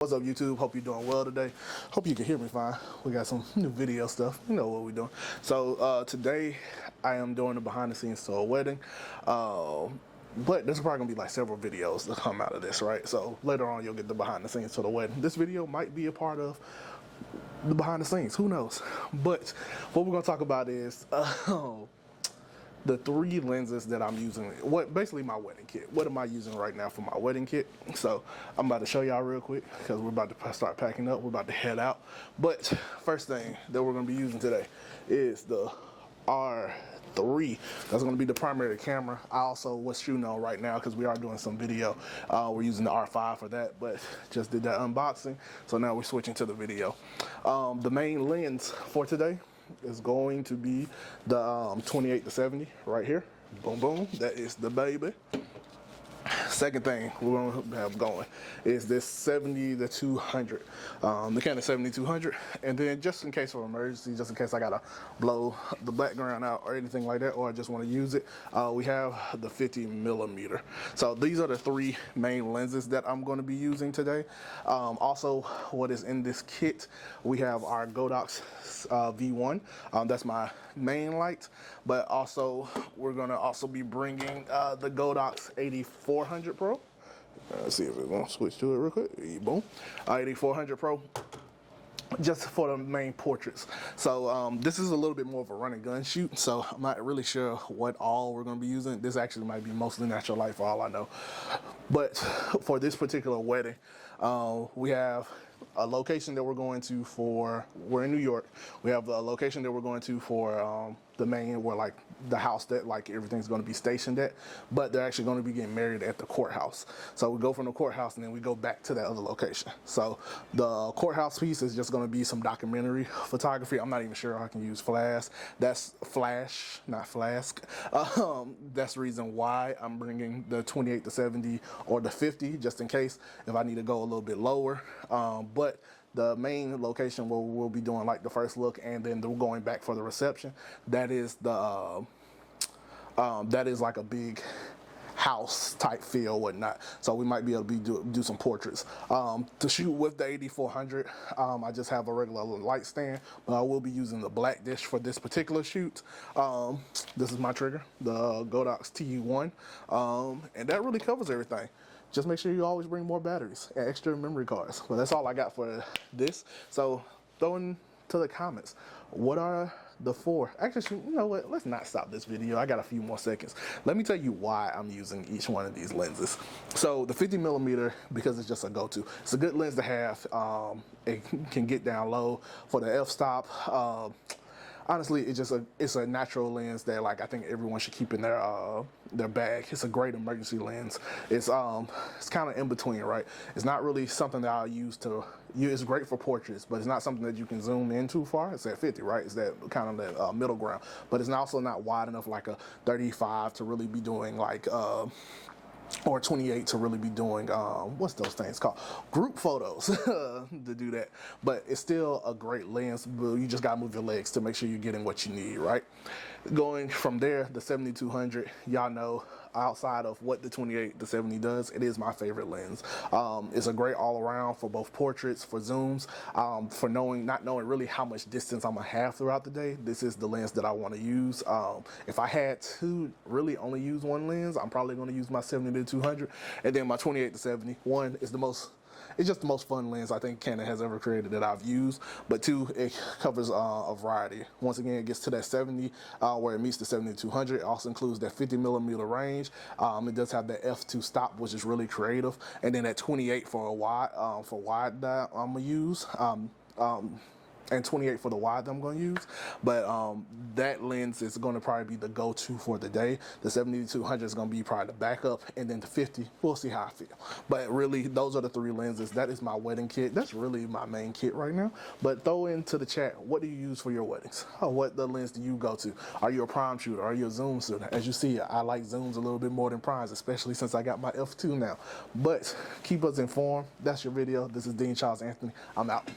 What's up, YouTube? Hope you're doing well today. Hope you can hear me fine. We got some new video stuff. You know what we're doing. So today I am doing the behind the scenes to a wedding. But there's probably gonna be like several videos that come out of this, right? So later on you'll get the behind the scenes to the wedding. This video might be a part of the behind the scenes, who knows? But what we're gonna talk about is the three lenses that I'm using, basically my wedding kit. What am I using right now for my wedding kit? So I'm about to show y'all real quick because we're about to start packing up. We're about to head out. But first thing that we're gonna be using today is the R3. That's gonna be the primary camera. I also was shooting on right now because we are doing some video. We're using the R5 for that, but just did that unboxing. So now we're switching to the video. The main lens for today is going to be the 28-70 right here. Boom, boom. That is the baby. Second thing we're going to have going is this 70-200, the Canon 70-200, and then just in case of emergency, just in case I gotta blow the background out or anything like that, or I just want to use it, we have the 50mm. So these are the three main lenses that I'm going to be using today. Also, what is in this kit, we have our Godox V1. That's my main light, but also we're going to also be bringing the Godox 8400 Pro. Let's see if it's going to switch to it real quick. Boom. 8400 Pro, just for the main portraits. So this is a little bit more of a run and gun shoot, so I'm not really sure what all we're going to be using. This actually might be mostly natural light for all I know. But for this particular wedding, we have a location that we're going to we're in New York. We have the location that we're going to for the main, where like the house that like everything's going to be stationed at, but they're actually going to be getting married at the courthouse. So we go from the courthouse and then we go back to that other location. So the courthouse piece is just going to be some documentary photography. I'm not even sure I can use flash. That's flash, not flask. That's the reason why I'm bringing the 28-70 or the 50, just in case if I need to go a little bit lower. But the main location where we'll be doing like the first look and then we're going back for the reception, that is the that is like a big house type feel, whatnot. So we might be able to do some portraits. To shoot with the 8400, I just have a regular light stand, but I will be using the black dish for this particular shoot. This is my trigger, the Godox TU1, and that really covers everything. Just make sure you always bring more batteries and extra memory cards. But that's all I got for this. So throw into the comments, what are the four? Actually, you know what? Let's not stop this video. I got a few more seconds. Let me tell you why I'm using each one of these lenses. So the 50mm, because it's just a go-to. It's a good lens to have. It can get down low for the f-stop. Honestly, it's a natural lens that like I think everyone should keep in their bag. It's a great emergency lens. It's kind of in between, right? It's not really something that I'll use it's great for portraits, but it's not something that you can zoom in too far. It's at 50, right? It's that kind of that middle ground, but it's also not wide enough like a 35 to really be doing like or 28 to really be doing what's those things called, group photos to do that. But it's still a great lens, but you just gotta move your legs to make sure you're getting what you need, right? Going from there, the 70-200, y'all know, outside of what the 28-70 does, it is my favorite lens. It's a great all-around for both portraits, for zooms, for not knowing really how much distance I'm gonna have throughout the day. This is the lens that I want to use. If I had to really only use one lens, I'm probably going to use my 70-200, and then my 28-70. One is it's just the most fun lens I think Canon has ever created that I've used. But two, it covers a variety. Once again, it gets to that 70 where it meets the 70-200. It also includes that 50mm range. It does have that f2 stop, which is really creative, and then that 28 for wide that I'm gonna use. And 28 for the wide that I'm going to use. But that lens is going to probably be the go-to for the day. The 70-200 is going to be probably the backup, and then the 50, we'll see how I feel. But really, those are the three lenses. That is my wedding kit. That's really my main kit right now. But throw into the chat, what do you use for your weddings? What the lens do you go to? Are you a prime shooter? Are you a zoom shooter? As you see, I like zooms a little bit more than primes, especially since I got my f2 now. But keep us informed. That's your video. This is Dean Charles Anthony. I'm out.